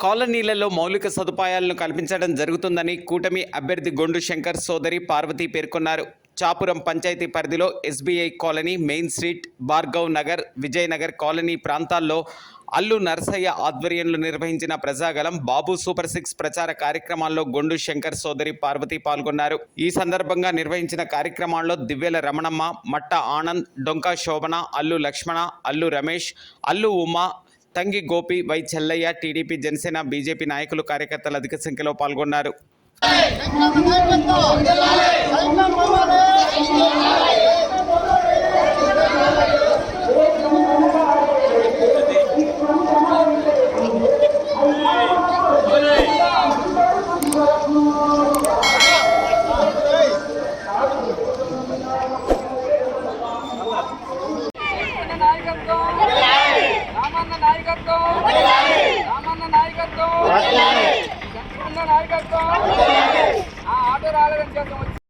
కాలనీలలో మౌలిక సదుపాయాలను కల్పించడం జరుగుతుందని కూటమి అభ్యర్థి గొండు శంకర్ సోదరి పార్వతి పేర్కొన్నారు. చాపురం పంచాయతీ పరిధిలో SBI colony, main street, Bhargav Nagar, Vijayanagar colony ప్రాంతాల్లో అల్లు నరసయ్య ఆధ్వర్యంలో నిర్వహించిన ప్రజాగలం బాబు సూపర్ 6 ప్రచార కార్యక్రమాల్లో గొండు శంకర్ సోదరి పార్వతి పాల్గొన్నారు. ఈ సందర్భంగా నిర్వహించిన కార్యక్రమాల్లో Divyala Ramanamma, Matta Anand, Donka Shobhana, Allu Lakshmana, Allu Ramesh, Allu Uma, Tangi Gopi, Y Chellayya, TDP, Janasena, BJP నాయకులు, కార్యకర్తలు అధిక సంఖ్యలో పాల్గొన్నారు. నాయకత్వం ఆటో రాలేదని